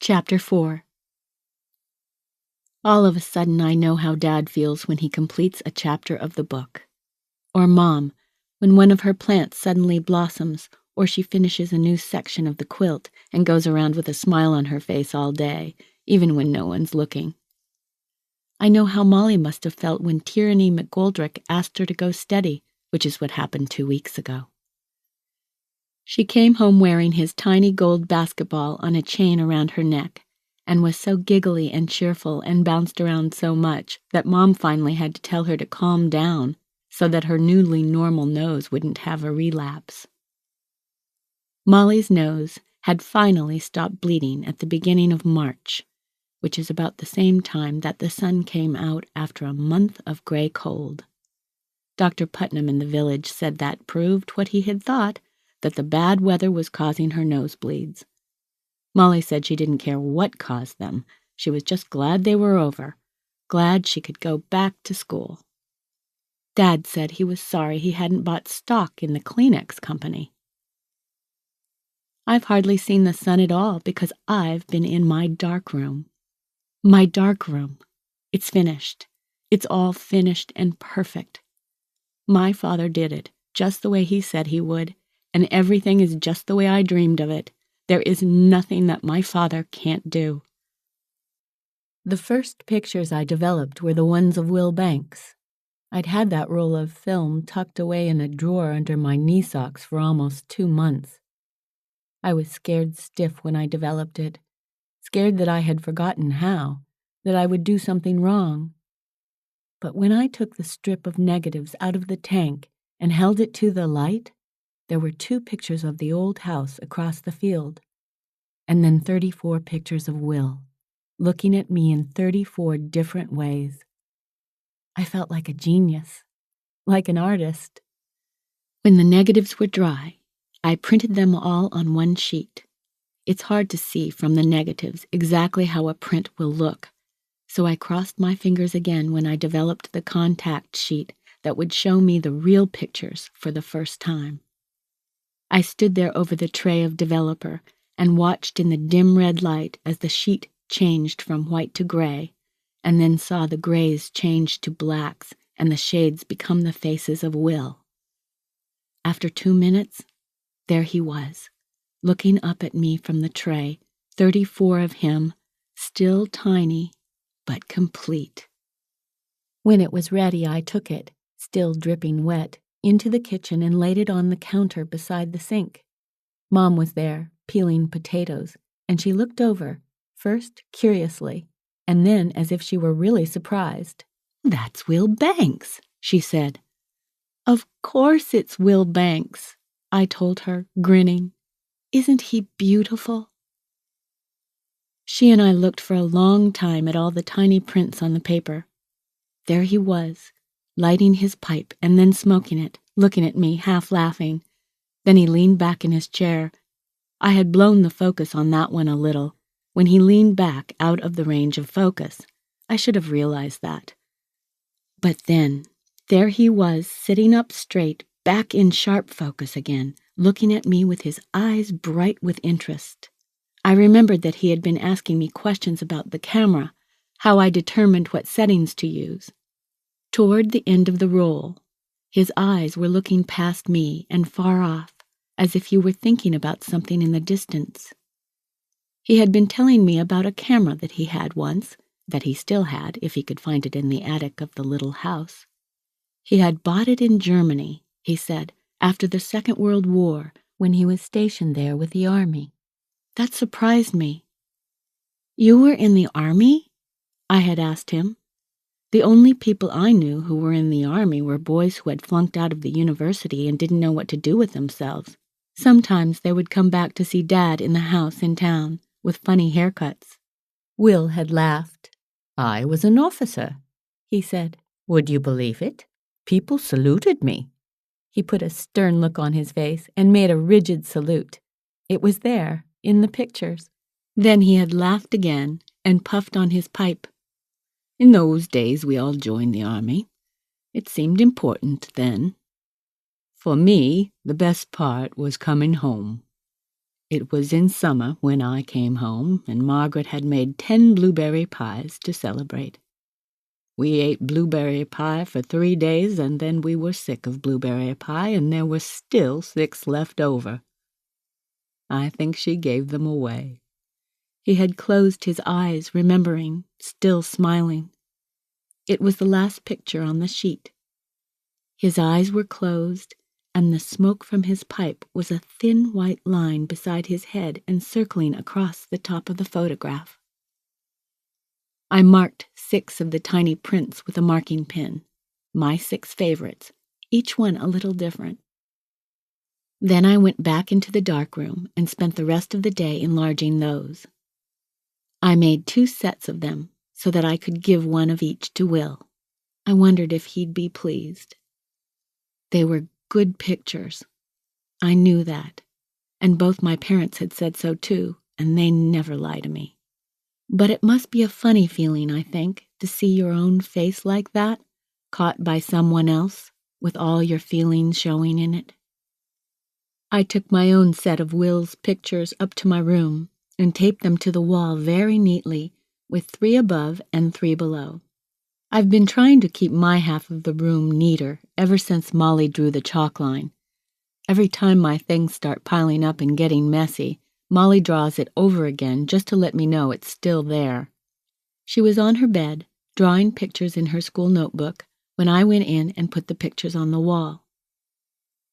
Chapter 4. All of a sudden I know how Dad feels when he completes a chapter of the book. Or Mom, when one of her plants suddenly blossoms, or she finishes a new section of the quilt and goes around with a smile on her face all day, even when no one's looking. I know how Molly must have felt when Tyranny McGoldrick asked her to go steady, which is what happened 2 weeks ago. She came home wearing his tiny gold basketball on a chain around her neck, and was so giggly and cheerful and bounced around so much that Mom finally had to tell her to calm down so that her newly normal nose wouldn't have a relapse. Molly's nose had finally stopped bleeding at the beginning of March, which is about the same time that the sun came out after a month of gray cold. Dr. Putnam in the village said that proved what he had thought, that the bad weather was causing her nosebleeds. Molly said she didn't care what caused them. She was just glad they were over, glad she could go back to school. Dad said he was sorry he hadn't bought stock in the Kleenex company. I've hardly seen the sun at all because I've been in my dark room. My dark room. It's finished. It's all finished and perfect. My father did it, just the way he said he would, and everything is just the way I dreamed of it. There is nothing that my father can't do. The first pictures I developed were the ones of Will Banks. I'd had that roll of film tucked away in a drawer under my knee socks for almost 2 months. I was scared stiff when I developed it, scared that I had forgotten how, that I would do something wrong. But when I took the strip of negatives out of the tank and held it to the light, there were 2 pictures of the old house across the field, and then 34 pictures of Will, looking at me in 34 different ways. I felt like a genius, like an artist. When the negatives were dry, I printed them all on one sheet. It's hard to see from the negatives exactly how a print will look, so I crossed my fingers again when I developed the contact sheet that would show me the real pictures for the first time. I stood there over the tray of developer and watched in the dim red light as the sheet changed from white to gray, and then saw the grays change to blacks and the shades become the faces of Will. After 2 minutes, there he was, looking up at me from the tray, 34 of him, still tiny, but complete. When it was ready, I took it, still dripping wet, into the kitchen and laid it on the counter beside the sink. Mom was there, peeling potatoes, and she looked over, first curiously, and then as if she were really surprised. "That's Will Banks," she said. "Of course it's Will Banks," I told her, grinning. "Isn't he beautiful?" She and I looked for a long time at all the tiny prints on the paper. There he was, lighting his pipe and then smoking it, looking at me, half laughing. Then he leaned back in his chair. I had blown the focus on that one a little. When he leaned back out of the range of focus, I should have realized that. But then, there he was, sitting up straight, back in sharp focus again, looking at me with his eyes bright with interest. I remembered that he had been asking me questions about the camera, how I determined what settings to use. Toward the end of the roll, his eyes were looking past me and far off, as if he were thinking about something in the distance. He had been telling me about a camera that he had once, that he still had if he could find it in the attic of the little house. He had bought it in Germany, he said, after the Second World War, when he was stationed there with the army. That surprised me. "You were in the army?" I had asked him. The only people I knew who were in the army were boys who had flunked out of the university and didn't know what to do with themselves. Sometimes they would come back to see Dad in the house in town, with funny haircuts. Will had laughed. "I was an officer," he said. "Would you believe it? People saluted me." He put a stern look on his face and made a rigid salute. It was there, in the pictures. Then he had laughed again and puffed on his pipe. "In those days we all joined the army. It seemed important then. For me, the best part was coming home." It was in summer when I came home, and Margaret had made 10 blueberry pies to celebrate. We ate blueberry pie for 3 days, and then we were sick of blueberry pie, and there were still 6 left over. I think she gave them away. He had closed his eyes, remembering, still smiling. It was the last picture on the sheet. His eyes were closed, and the smoke from his pipe was a thin white line beside his head and circling across the top of the photograph. I marked 6 of the tiny prints with a marking pen, my 6 favorites, each one a little different. Then I went back into the darkroom and spent the rest of the day enlarging those. I made 2 sets of them so that I could give one of each to Will. I wondered if he'd be pleased. They were good pictures. I knew that, and both my parents had said so too, and they never lie to me. But it must be a funny feeling, I think, to see your own face like that, caught by someone else, with all your feelings showing in it. I took my own set of Will's pictures up to my room and taped them to the wall very neatly, with 3 above and 3 below. I've been trying to keep my half of the room neater ever since Molly drew the chalk line. Every time my things start piling up and getting messy, Molly draws it over again just to let me know it's still there. She was on her bed, drawing pictures in her school notebook, when I went in and put the pictures on the wall.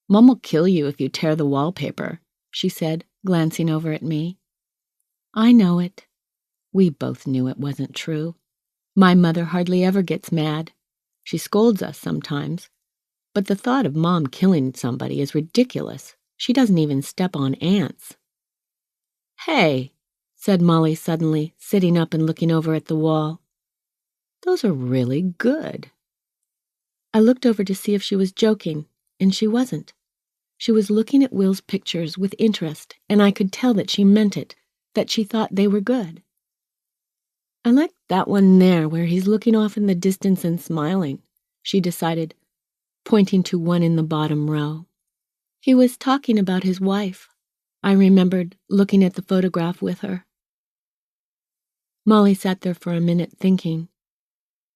"Mom will kill you if you tear the wallpaper," she said, glancing over at me. I know it. We both knew it wasn't true. My mother hardly ever gets mad. She scolds us sometimes. But the thought of Mom killing somebody is ridiculous. She doesn't even step on ants. "Hey," said Molly suddenly, sitting up and looking over at the wall. "Those are really good." I looked over to see if she was joking, and she wasn't. She was looking at Will's pictures with interest, and I could tell that she meant it, that she thought they were good. "I like that one there where he's looking off in the distance and smiling," she decided, pointing to one in the bottom row. He was talking about his wife. I remembered, looking at the photograph with her. Molly sat there for a minute thinking.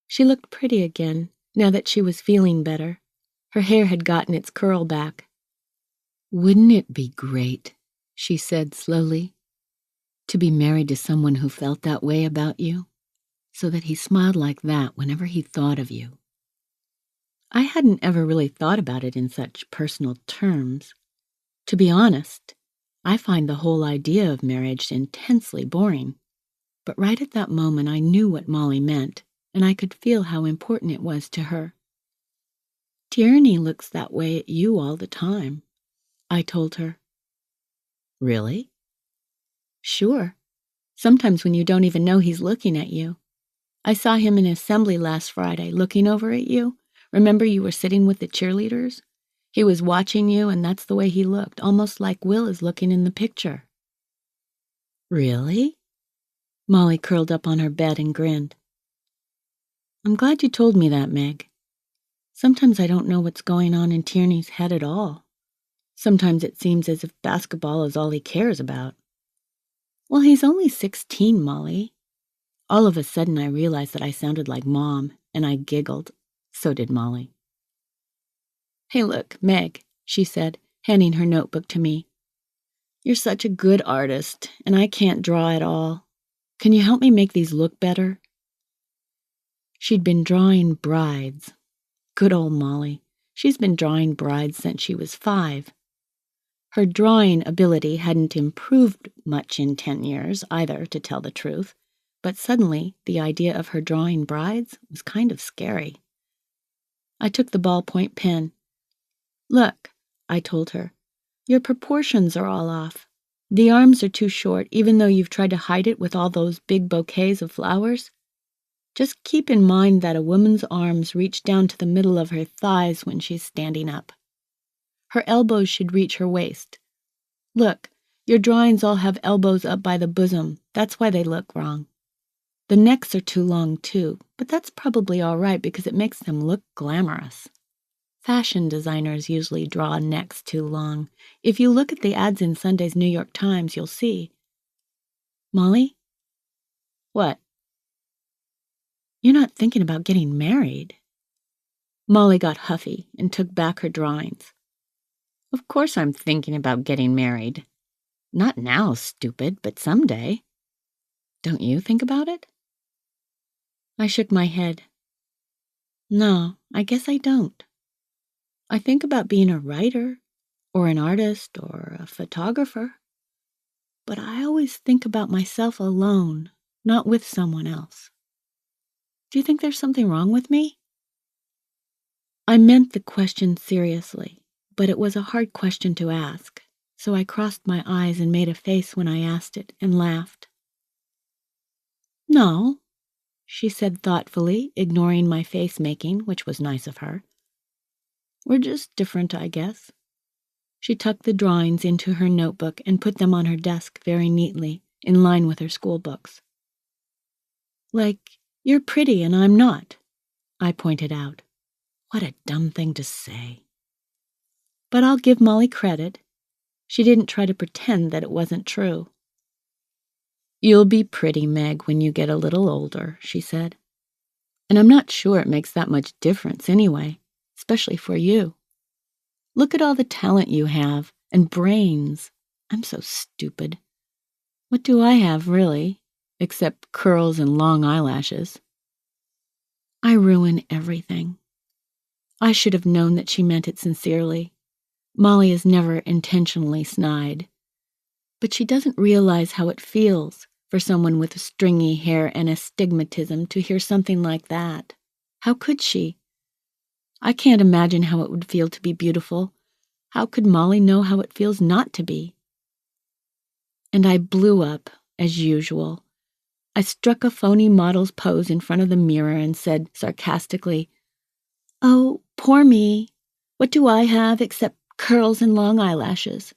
She looked pretty again, now that she was feeling better. Her hair had gotten its curl back. "Wouldn't it be great," she said slowly, "to be married to someone who felt that way about you, so that he smiled like that whenever he thought of you?" I hadn't ever really thought about it in such personal terms. To be honest, I find the whole idea of marriage intensely boring. But right at that moment I knew what Molly meant, and I could feel how important it was to her. "Tierney looks that way at you all the time," I told her. "Really?" "Sure. Sometimes when you don't even know he's looking at you. I saw him in assembly last Friday, looking over at you. Remember you were sitting with the cheerleaders? He was watching you, and that's the way he looked, almost like Will is looking in the picture." "Really?" Molly curled up on her bed and grinned. "I'm glad you told me that, Meg. Sometimes I don't know what's going on in Tierney's head at all. Sometimes it seems as if basketball is all he cares about." "Well, he's only 16, Molly." All of a sudden I realized that I sounded like Mom, and I giggled. So did Molly. "Hey, look, Meg," she said, handing her notebook to me. "You're such a good artist, and I can't draw at all. Can you help me make these look better?" She'd been drawing brides. Good old Molly. She's been drawing brides since she was 5. Her drawing ability hadn't improved much in 10 years, either, to tell the truth, but suddenly the idea of her drawing brides was kind of scary. I took the ballpoint pen. "Look," I told her, "your proportions are all off. The arms are too short, even though you've tried to hide it with all those big bouquets of flowers. Just keep in mind that a woman's arms reach down to the middle of her thighs when she's standing up. Her elbows should reach her waist. Look, your drawings all have elbows up by the bosom. That's why they look wrong. The necks are too long, too, but that's probably all right because it makes them look glamorous. Fashion designers usually draw necks too long. If you look at the ads in Sunday's New York Times, you'll see. Molly? What? You're not thinking about getting married? Molly got huffy and took back her drawings. Of course I'm thinking about getting married. Not now, stupid, but someday. Don't you think about it? I shook my head. No, I guess I don't. I think about being a writer, or an artist, or a photographer. But I always think about myself alone, not with someone else. Do you think there's something wrong with me? I meant the question seriously, but it was a hard question to ask, so I crossed my eyes and made a face when I asked it and laughed. No, she said thoughtfully, ignoring my face-making, which was nice of her. We're just different, I guess. She tucked the drawings into her notebook and put them on her desk very neatly, in line with her school books. Like, you're pretty and I'm not, I pointed out. What a dumb thing to say. But I'll give Molly credit. She didn't try to pretend that it wasn't true. You'll be pretty, Meg, when you get a little older, she said. And I'm not sure it makes that much difference anyway, especially for you. Look at all the talent you have, and brains. I'm so stupid. What do I have, really, except curls and long eyelashes? I ruin everything. I should have known that she meant it sincerely. Molly is never intentionally snide. But she doesn't realize how it feels for someone with stringy hair and astigmatism to hear something like that. How could she? I can't imagine how it would feel to be beautiful. How could Molly know how it feels not to be? And I blew up, as usual. I struck a phony model's pose in front of the mirror and said sarcastically, "Oh, poor me. What do I have except curls and long eyelashes?"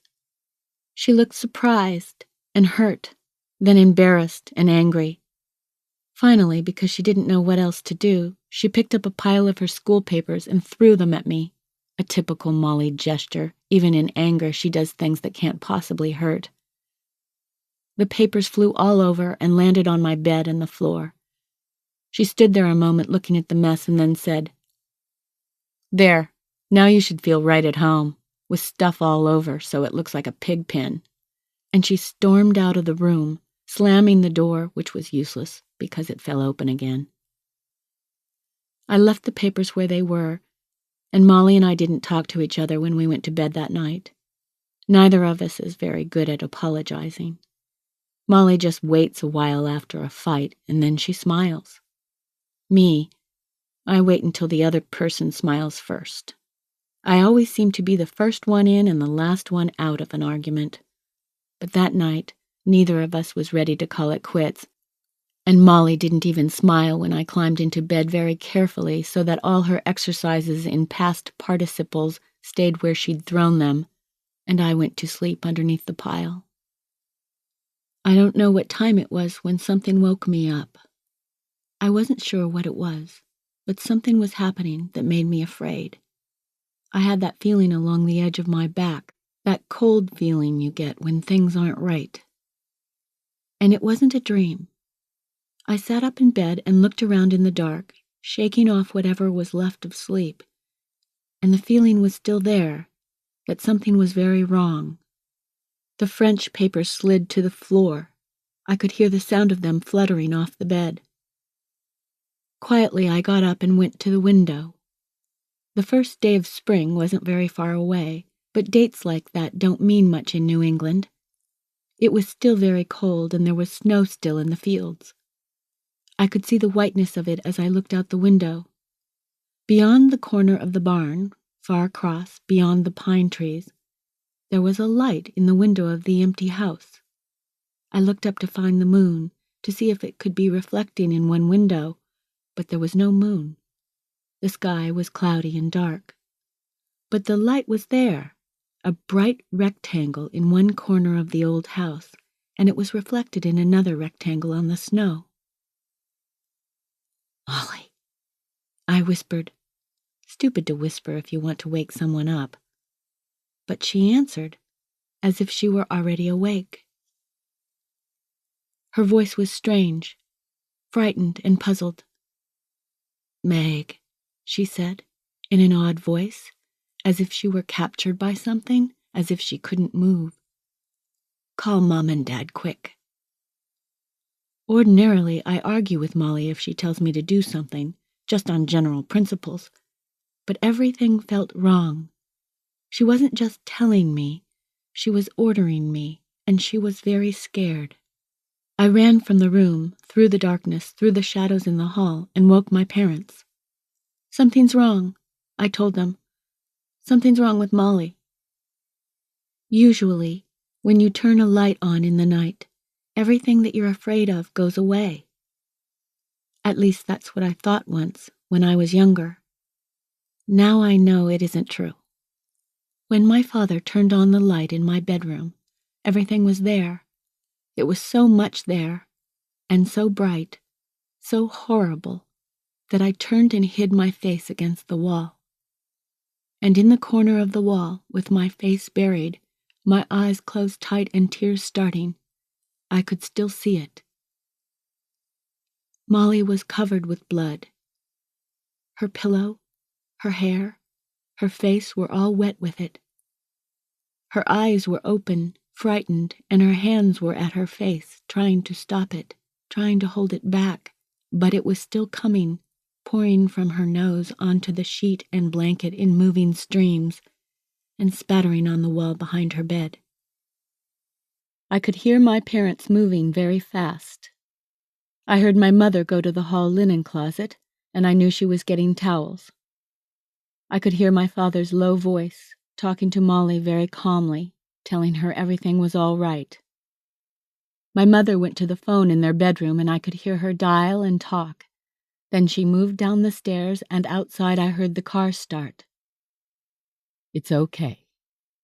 She looked surprised and hurt, then embarrassed and angry. Finally, because she didn't know what else to do, she picked up a pile of her school papers and threw them at me. A typical Molly gesture. Even in anger, she does things that can't possibly hurt. The papers flew all over and landed on my bed and the floor. She stood there a moment looking at the mess and then said, "There, now you should feel right at home, with stuff all over so it looks like a pig pen." And she stormed out of the room, slamming the door, which was useless because it fell open again. I left the papers where they were, and Molly and I didn't talk to each other when we went to bed that night. Neither of us is very good at apologizing. Molly just waits a while after a fight, and then she smiles. Me, I wait until the other person smiles first. I always seem to be the first one in and the last one out of an argument. But that night, neither of us was ready to call it quits, and Molly didn't even smile when I climbed into bed very carefully so that all her exercises in past participles stayed where she'd thrown them, and I went to sleep underneath the pile. I don't know what time it was when something woke me up. I wasn't sure what it was, but something was happening that made me afraid. I had that feeling along the edge of my back, that cold feeling you get when things aren't right. And it wasn't a dream. I sat up in bed and looked around in the dark, shaking off whatever was left of sleep. And the feeling was still there, that something was very wrong. The French papers slid to the floor. I could hear the sound of them fluttering off the bed. Quietly, I got up and went to the window. The first day of spring wasn't very far away, but dates like that don't mean much in New England. It was still very cold, and there was snow still in the fields. I could see the whiteness of it as I looked out the window. Beyond the corner of the barn, far across, beyond the pine trees, there was a light in the window of the empty house. I looked up to find the moon, to see if it could be reflecting in one window, but there was no moon. The sky was cloudy and dark. But the light was there, a bright rectangle in one corner of the old house, and it was reflected in another rectangle on the snow. "Molly," I whispered, Stupid to whisper if you want to wake someone up. But she answered, as if she were already awake. Her voice was strange, frightened and puzzled. "Meg," she said, in an odd voice, as if she were captured by something, as if she couldn't move. "Call Mom and Dad quick." Ordinarily, I argue with Molly if she tells me to do something, just on general principles, but everything felt wrong. She wasn't just telling me, she was ordering me, and she was very scared. I ran from the room, through the darkness, through the shadows in the hall, and woke my parents. "Something's wrong," I told them. "Something's wrong with Molly." Usually, when you turn a light on in the night, everything that you're afraid of goes away. At least that's what I thought once, when I was younger. Now I know it isn't true. When my father turned on the light in my bedroom, everything was there. It was so much there, and so bright, so horrible, that I turned and hid my face against the wall. And in the corner of the wall, with my face buried, my eyes closed tight and tears starting, I could still see it. Molly was covered with blood. Her pillow, her hair, her face were all wet with it. Her eyes were open, frightened, and her hands were at her face, trying to stop it, trying to hold it back, but it was still coming, pouring from her nose onto the sheet and blanket in moving streams, and spattering on the wall behind her bed. I could hear my parents moving very fast. I heard my mother go to the hall linen closet, and I knew she was getting towels. I could hear my father's low voice, talking to Molly very calmly, telling her everything was all right. My mother went to the phone in their bedroom, and I could hear her dial and talk. Then she moved down the stairs, and outside I heard the car start. "It's okay.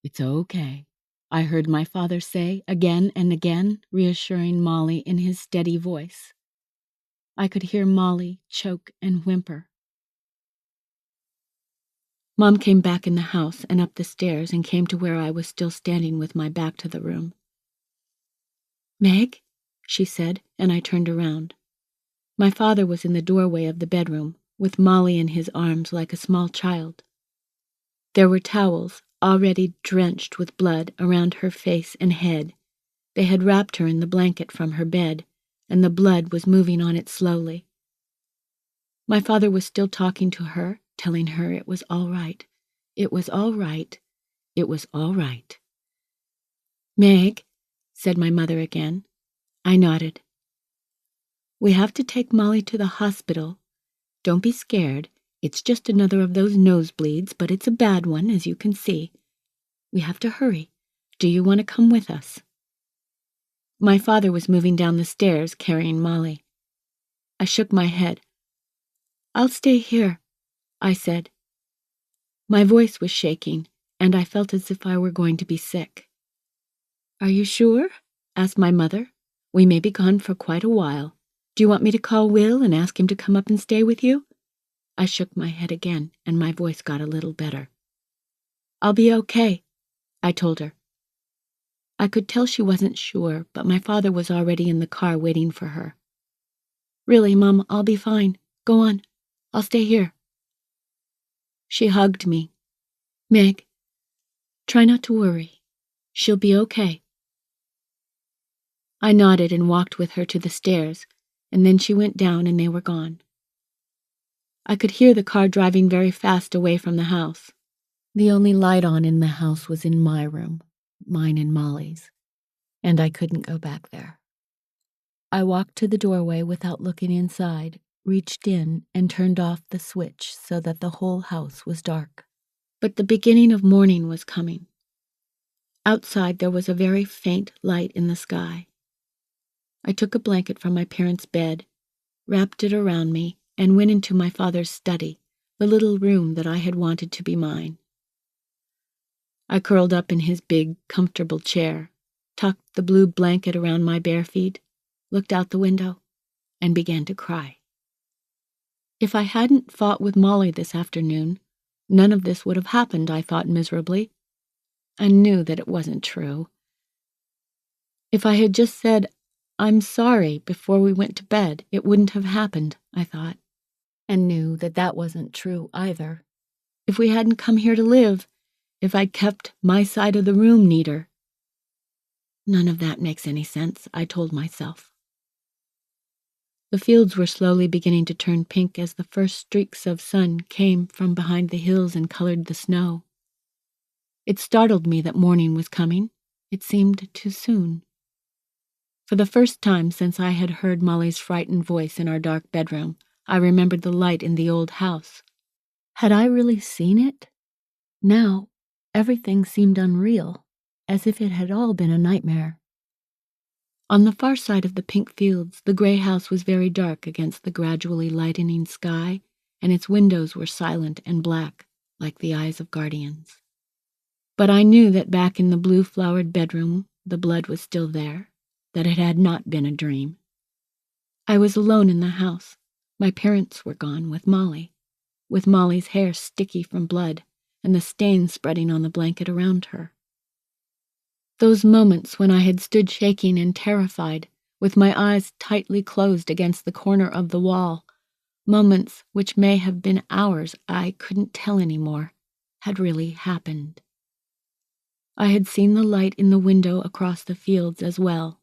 It's okay," I heard my father say again and again, reassuring Molly in his steady voice. I could hear Molly choke and whimper. Mom came back in the house and up the stairs and came to where I was still standing with my back to the room. "Meg?" she said, and I turned around. My father was in the doorway of the bedroom, with Molly in his arms like a small child. There were towels, already drenched with blood, around her face and head. They had wrapped her in the blanket from her bed, and the blood was moving on it slowly. My father was still talking to her, telling her it was all right. It was all right. It was all right. "Meg," said my mother again. I nodded. "We have to take Molly to the hospital. Don't be scared. It's just another of those nosebleeds, but it's a bad one, as you can see. We have to hurry. Do you want to come with us?" My father was moving down the stairs, carrying Molly. I shook my head. "I'll stay here," I said. My voice was shaking, and I felt as if I were going to be sick. "Are you sure?" asked my mother. "We may be gone for quite a while. Do you want me to call Will and ask him to come up and stay with you?" I shook my head again, and my voice got a little better. "I'll be okay," I told her. I could tell she wasn't sure, but my father was already in the car waiting for her. "Really, Mom, I'll be fine. Go on. I'll stay here." She hugged me. "Meg, try not to worry. She'll be okay." I nodded and walked with her to the stairs, and then she went down and they were gone. I could hear the car driving very fast away from the house. The only light on in the house was in my room, mine and Molly's, and I couldn't go back there. I walked to the doorway without looking inside, reached in, and turned off the switch so that the whole house was dark. But the beginning of morning was coming. Outside there was a very faint light in the sky. I took a blanket from my parents' bed, wrapped it around me, and went into my father's study, the little room that I had wanted to be mine. I curled up in his big, comfortable chair, tucked the blue blanket around my bare feet, looked out the window, and began to cry. If I hadn't fought with Molly this afternoon, None of this would have happened, I thought miserably. I knew that it wasn't true. If I had just said, "I'm sorry," before we went to bed, it wouldn't have happened, I thought, and knew that that wasn't true either. If we hadn't come here to live, if I'd kept my side of the room neater. None of that makes any sense, I told myself. The fields were slowly beginning to turn pink as the first streaks of sun came from behind the hills and colored the snow. It startled me that morning was coming. It seemed too soon. For the first time since I had heard Molly's frightened voice in our dark bedroom, I remembered the light in the old house. Had I really seen it? Now, everything seemed unreal, as if it had all been a nightmare. On the far side of the pink fields, the gray house was very dark against the gradually lightening sky, and its windows were silent and black, like the eyes of guardians. But I knew that back in the blue-flowered bedroom, the blood was still there, that it had not been a dream. I was alone in the house. My parents were gone with Molly's hair sticky from blood, and the stains spreading on the blanket around her. Those moments when I had stood shaking and terrified, with my eyes tightly closed against the corner of the wall, moments which may have been hours, I couldn't tell anymore, had really happened. I had seen the light in the window across the fields as well.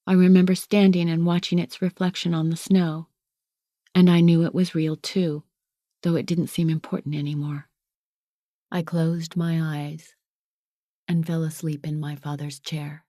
I remember standing and watching its reflection on the snow, and I knew it was real too, though it didn't seem important anymore. I closed my eyes and fell asleep in my father's chair.